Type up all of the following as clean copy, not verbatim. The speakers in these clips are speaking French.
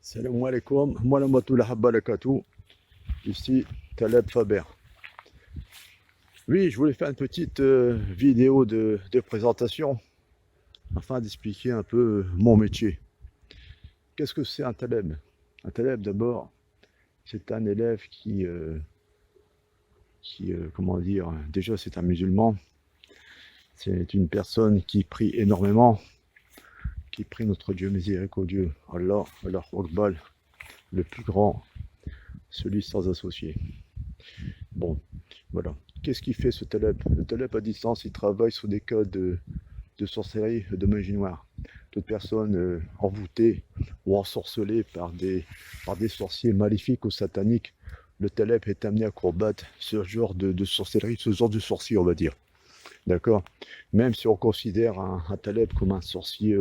Salam alaikum, moi la la barakatuh, ici Taleb Faber. Oui, je voulais faire une petite vidéo de présentation afin d'expliquer un peu mon métier. Qu'est-ce que c'est un Taleb? Un Taleb d'abord, c'est un élève qui comment dire, déjà c'est un musulman, c'est une personne qui prie énormément, qui prie notre Dieu miséricordieux, Allah, Allah Akbar, le plus grand, celui sans associé. Bon, voilà. Qu'est-ce qu'il fait ce Taleb? Le Taleb à distance, il travaille sur des cas de sorcellerie, de magie noire. Toute personne envoûtée ou ensorcelée par des sorciers maléfiques ou sataniques, le Taleb est amené à combattre ce genre de sorcellerie, ce genre de sorcier, on va dire. D'accord? Même si on considère un Taleb comme un sorcier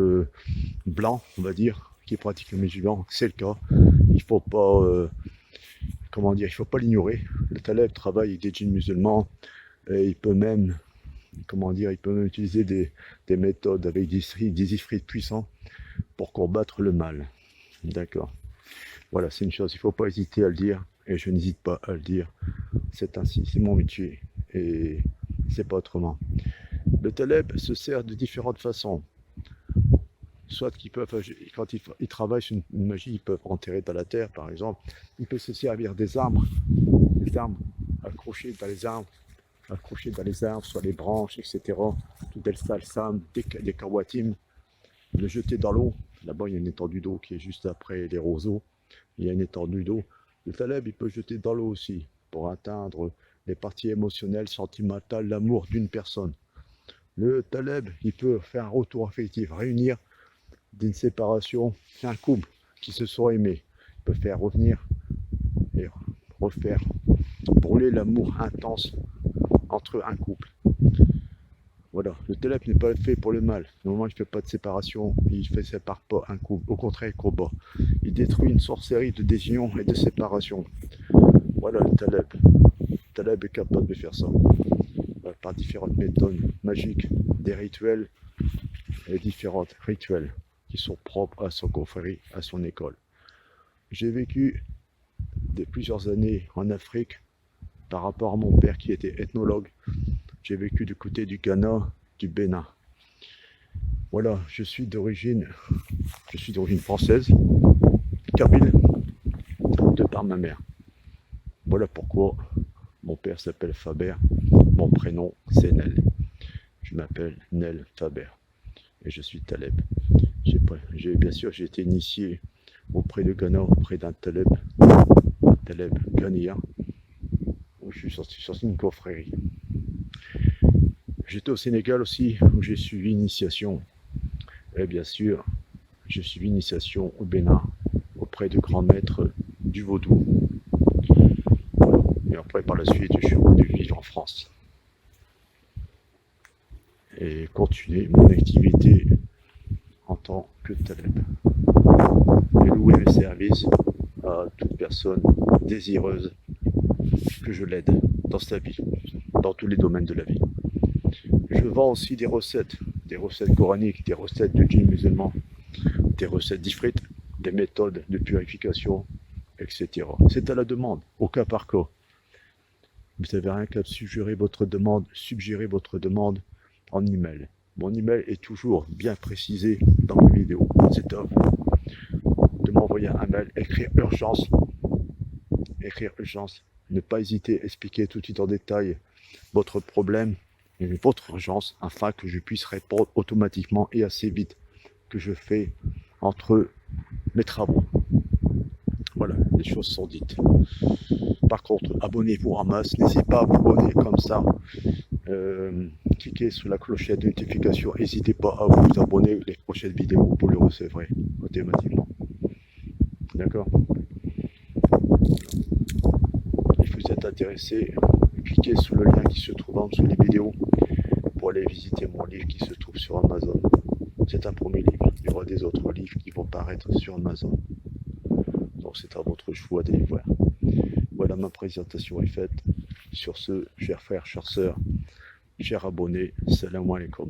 blanc, on va dire, qui pratique le musulman, c'est le cas. Il faut pas, comment dire, il faut pas l'ignorer. Le Taleb travaille avec des djinns musulmans et il peut même, comment dire, il peut même utiliser des méthodes avec des esprits puissants pour combattre le mal. D'accord. Voilà, c'est une chose, il ne faut pas hésiter à le dire, et je n'hésite pas à le dire. C'est ainsi, c'est mon métier, et c'est pas autrement. Le Taleb se sert de différentes façons. Soit qu'ils peuvent, quand ils travaillent sur une magie, ils peuvent enterrer dans la terre, par exemple. Il peut se servir des arbres accrochés dans les arbres, sur les branches, etc. Tout el salsam, des kawatim, le jeter dans l'eau. Là-bas, il y a une étendue d'eau qui est juste après les roseaux. Il y a une étendue d'eau. Le Taleb, il peut jeter dans l'eau aussi pour atteindre les parties émotionnelles, sentimentales, l'amour d'une personne. Le Taleb, il peut faire un retour affectif, réunir d'une séparation un couple qui se sont aimés. Il peut faire revenir et refaire brûler l'amour intense entre un couple. Voilà, le Taleb n'est pas fait pour le mal. Normalement, il ne fait pas de séparation, il ne sépare pas un couple. Au contraire, il combat. Il détruit une sorcellerie de désunion et de séparation. Voilà le Taleb. Le Taleb est capable de faire ça. Par différentes méthodes magiques, des rituels et différentes rituels qui sont propres à son confrérie, à son école. J'ai vécu plusieurs années en Afrique par rapport à mon père qui était ethnologue. J'ai vécu du côté du Ghana, du Bénin. Voilà, je suis d'origine française, kabyle, de par ma mère. Voilà pourquoi mon père s'appelle Faber, mon prénom c'est Nel. Je m'appelle Nel Faber et je suis Taleb. Bien sûr, j'ai été initié auprès de Ghana, auprès d'un Taleb ghanéen, où je suis sorti sur une confrérie. J'étais au Sénégal aussi, où j'ai suivi l'initiation. Et bien sûr, j'ai suivi l'initiation au Bénin, auprès de grands maîtres du vaudou. Voilà. Et après, par la suite, je suis revenu vivre en France. Et continuer mon activité en tant que Taleb. Et louer mes services à toute personne désireuse que je l'aide dans sa vie, dans tous les domaines de la vie. Je vends aussi des recettes coraniques, des recettes de djinns musulmans, des recettes d'ifrit, des méthodes de purification, etc. C'est à la demande, au cas par cas. Vous n'avez rien qu'à suggérer votre demande en email. Mon email est toujours bien précisé dans mes vidéos. C'est à vous de m'envoyer un mail, écrire urgence, ne pas hésiter à expliquer tout de suite en détail votre problème et votre urgence afin que je puisse répondre automatiquement et assez vite que je fais entre mes travaux. Voilà, les choses sont dites. Par contre, abonnez-vous en masse, n'hésitez pas à vous abonner comme ça. Cliquez sur la clochette de notification, n'hésitez pas à vous abonner, les prochaines vidéos vous les recevrez automatiquement. D'accord? Si vous êtes intéressé, cliquez sur le lien qui se trouve en dessous des vidéos pour aller visiter mon livre qui se trouve sur Amazon. C'est un premier livre, il y aura des autres livres qui vont paraître sur Amazon. Donc c'est à votre choix d'aller voir. Voilà, ma présentation est faite. Sur ce, chers frères, chères sœurs, chers abonnés, salam alaikum.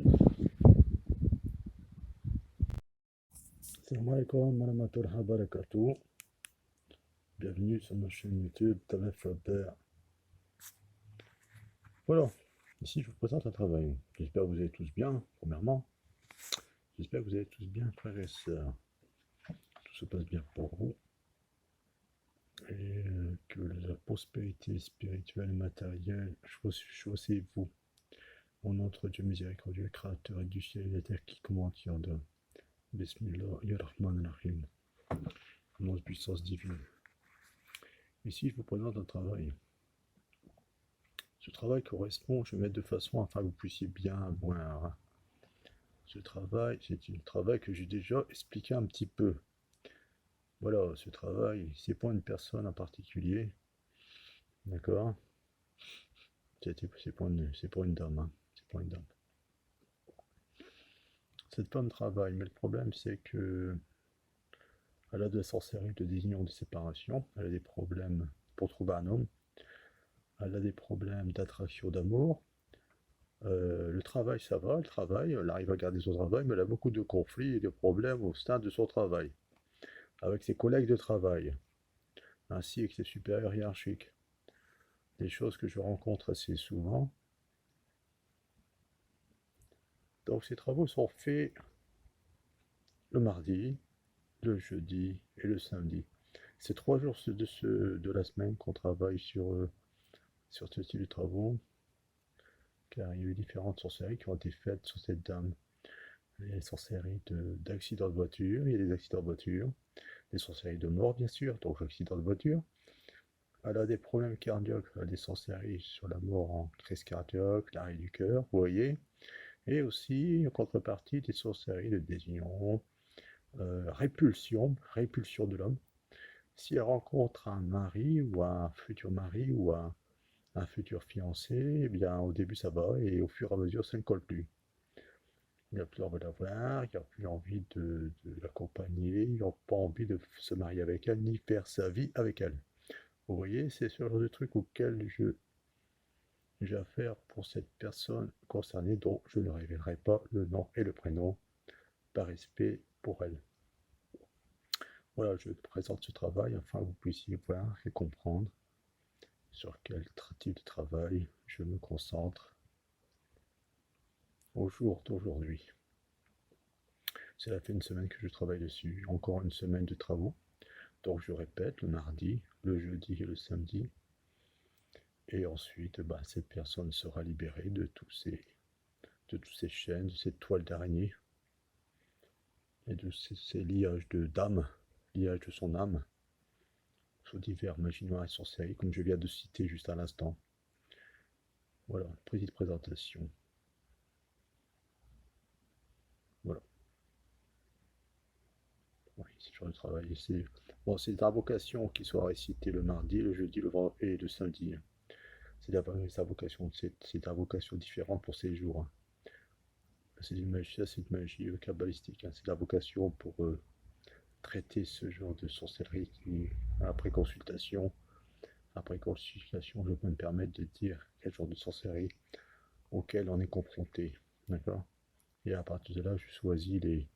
Assalamu alaikum wa rahmatullahi wa barakatuh. Bienvenue sur ma chaîne YouTube, Talef Faber. Voilà, ici je vous présente un travail. J'espère que vous allez tous bien, premièrement. J'espère que vous allez tous bien, frères et sœurs. Tout se passe bien pour vous. Et que la prospérité spirituelle et matérielle choisissez vous. Mon notre Dieu miséricordieux, créateur et du ciel et de la terre, qui commande qui ordonne. Bismillahirrahmanirrahim. Nom de puissance divine. Ici, je vous présente un travail. Ce travail correspond, je vais mettre de façon afin que vous puissiez bien voir. Ce travail, c'est un travail que j'ai déjà expliqué un petit peu. Voilà, ce travail, c'est pour une personne en particulier. D'accord? C'est pour une dame. Hein. C'est pour une dame. Cette femme travaille, mais le problème, c'est que elle a de la sorcellerie, de désunion, de séparation. Elle a des problèmes pour trouver un homme. Elle a des problèmes d'attraction, d'amour. Le travail, ça va, le travail, elle arrive à garder son travail, mais elle a beaucoup de conflits et de problèmes au sein de son travail, avec ses collègues de travail, ainsi avec ses supérieurs hiérarchiques. Des choses que je rencontre assez souvent. Donc ces travaux sont faits le mardi, le jeudi et le samedi. C'est 3 jours de la semaine qu'on travaille sur ce type de travaux, car il y a eu différentes sorcelleries qui ont été faites sur cette dame. Il y a des sorcelleries d'accidents de voiture, il y a des accidents de voiture, des sorcelleries de mort bien sûr, donc accident de voiture. Elle a des problèmes cardiaques, elle a des sorcelleries sur la mort en crise cardiaque, l'arrêt du cœur, vous voyez. Et aussi, en contrepartie, des sorcelleries de désunion, répulsion de l'homme. Si elle rencontre un mari ou un futur mari ou un futur fiancé, eh bien au début ça va et au fur et à mesure ça ne colle plus. Il n'a plus envie de la voir, il n'a plus envie de l'accompagner, il n'a pas envie de se marier avec elle ni faire sa vie avec elle. Vous voyez, c'est ce genre de truc auquel j'ai affaire pour cette personne concernée dont je ne révélerai pas le nom et le prénom par respect pour elle. Voilà, je présente ce travail afin que vous puissiez voir et comprendre sur quel type de travail je me concentre au jour d'aujourd'hui. Cela fait une semaine que je travaille dessus, encore une semaine de travaux. Donc je répète, le mardi, le jeudi et le samedi. Et ensuite, cette personne sera libérée de tous ces chaînes, de ces toiles d'araignée et de ces liages d'âme, liages de son âme, sous divers magies noires et sorcelleries, comme je viens de citer juste à l'instant. Voilà, petite présentation. Voilà. Oui, c'est genre de travail. C'est des invocations qui sont récitées le mardi, le jeudi, le vendredi et le samedi. C'est des invocations différentes pour ces jours. C'est une magie kabbalistique. C'est l'invocation pour traiter ce genre de sorcellerie qui, après consultation, je peux me permettre de dire quel genre de sorcellerie auquel on est confronté. D'accord? Et à partir de là, je choisis les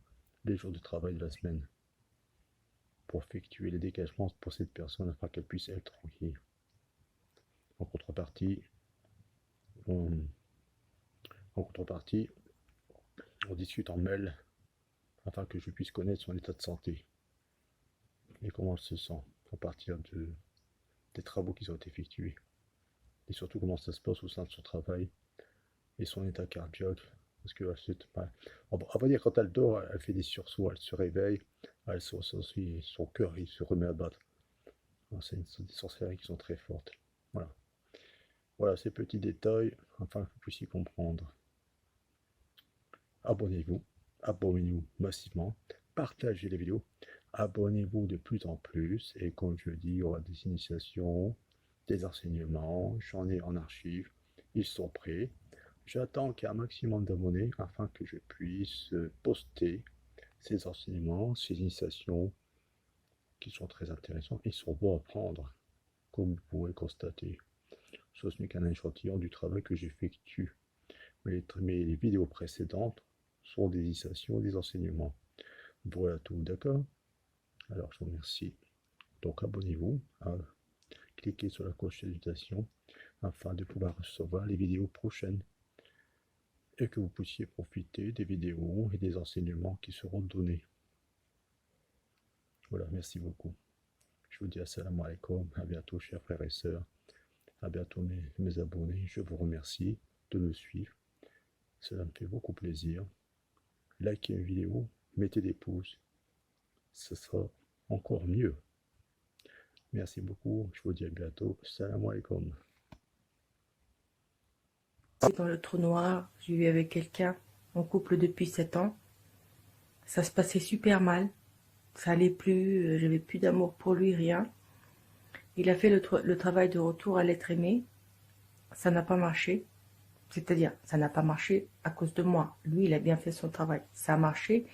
jours de travail de la semaine pour effectuer les dégagements pour cette personne afin qu'elle puisse être tranquille. En contrepartie, on discute en mail afin que je puisse connaître son état de santé et comment elle se sent à partir des travaux qui ont été effectués et surtout comment ça se passe au sein de son travail et son état cardiaque. Parce que on va dire quand elle dort, elle fait des sursauts, elle se réveille, son cœur il se remet à battre. C'est des sorcelleries qui sont très fortes. Voilà. Voilà ces petits détails afin que vous puissiez comprendre. Abonnez-vous massivement, partagez les vidéos, abonnez-vous de plus en plus et comme je dis, il y aura des initiations, des enseignements, j'en ai en archive, ils sont prêts. J'attends qu'il y ait un maximum d'abonnés afin que je puisse poster ces enseignements, ces initiations qui sont très intéressants et sont bons à prendre, comme vous pouvez constater. Ce n'est qu'un échantillon du travail que j'effectue. Mais les vidéos précédentes sont des initiations, des enseignements. Voilà tout, d'accord? Alors, je vous remercie. Donc, abonnez-vous, hein, cliquez sur la cloche de notification afin de pouvoir recevoir les vidéos prochaines et que vous puissiez profiter des vidéos et des enseignements qui seront donnés. Voilà, merci beaucoup. Je vous dis assalamu alaikum, à bientôt chers frères et sœurs, à bientôt mes abonnés, je vous remercie de me suivre, cela me fait beaucoup plaisir. Likez une vidéo, mettez des pouces, ce sera encore mieux. Merci beaucoup, je vous dis à bientôt, assalamu alaikum. Dans le trou noir, je vivais avec quelqu'un, en couple depuis 7 ans. Ça se passait super mal, ça allait plus, j'avais plus d'amour pour lui, rien. Il a fait le travail de retour à l'être aimé, ça n'a pas marché. C'est-à-dire, ça n'a pas marché à cause de moi. Lui, il a bien fait son travail. Ça a marché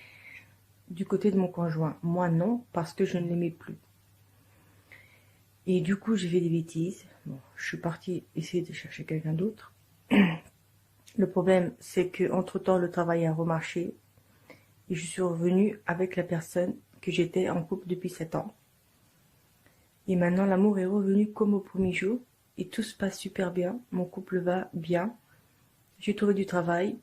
du côté de mon conjoint. Moi, non, parce que je ne l'aimais plus. Et du coup, j'ai fait des bêtises. Bon, je suis partie essayer de chercher quelqu'un d'autre. Le problème, c'est que entre-temps, le travail a remarché. Et je suis revenue avec la personne que j'étais en couple depuis 7 ans. Et maintenant, l'amour est revenu comme au premier jour. Et tout se passe super bien. Mon couple va bien. J'ai trouvé du travail.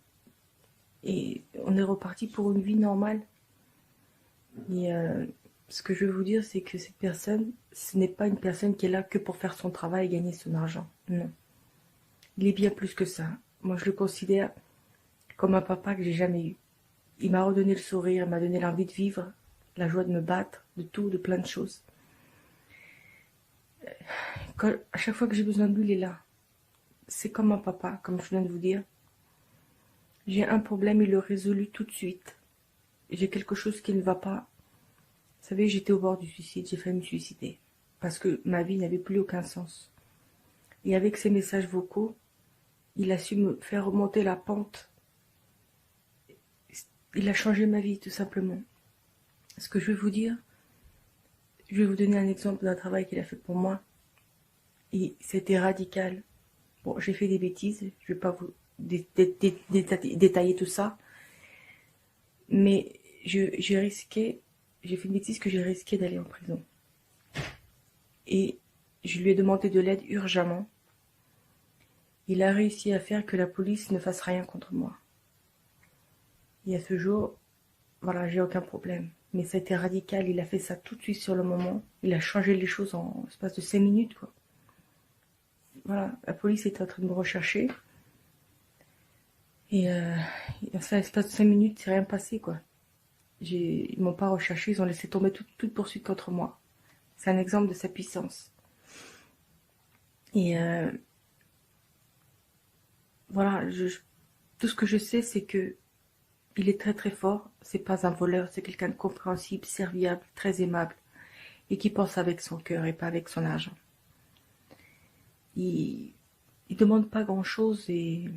Et on est reparti pour une vie normale. Et ce que je veux vous dire, c'est que cette personne, ce n'est pas une personne qui est là que pour faire son travail et gagner son argent. Non. Il est bien plus que ça. Moi, je le considère comme un papa que j'ai jamais eu. Il m'a redonné le sourire, il m'a donné l'envie de vivre, la joie de me battre, de tout, de plein de choses. À chaque fois que j'ai besoin de lui, il est là. C'est comme un papa, comme je viens de vous dire. J'ai un problème, il le résout tout de suite. J'ai quelque chose qui ne va pas. Vous savez, j'étais au bord du suicide, j'ai failli me suicider. Parce que ma vie n'avait plus aucun sens. Et avec ses messages vocaux, il a su me faire remonter la pente. Il a changé ma vie, tout simplement. Ce que je vais vous dire, je vais vous donner un exemple d'un travail qu'il a fait pour moi. Et c'était radical. Bon, j'ai fait des bêtises, je ne vais pas vous détailler tout ça. Mais j'ai fait une bêtise que j'ai risqué d'aller en prison. Et je lui ai demandé de l'aide urgemment. Il a réussi à faire que la police ne fasse rien contre moi. Et à ce jour, voilà, j'ai aucun problème. Mais ça a été radical, il a fait ça tout de suite sur le moment. Il a changé les choses en l'espace de 5 minutes, quoi. Voilà, la police était en train de me rechercher. Et dans l'espace de 5 minutes, c'est rien passé, quoi. Ils m'ont pas recherché, ils ont laissé tomber toute poursuite contre moi. C'est un exemple de sa puissance. Et voilà, tout ce que je sais, c'est que il est très très fort. C'est pas un voleur, c'est quelqu'un de compréhensible, serviable, très aimable, et qui pense avec son cœur et pas avec son argent. Il demande pas grand chose et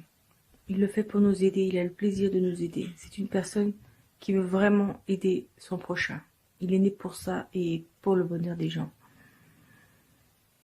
il le fait pour nous aider. Il a le plaisir de nous aider. C'est une personne qui veut vraiment aider son prochain. Il est né pour ça et pour le bonheur des gens.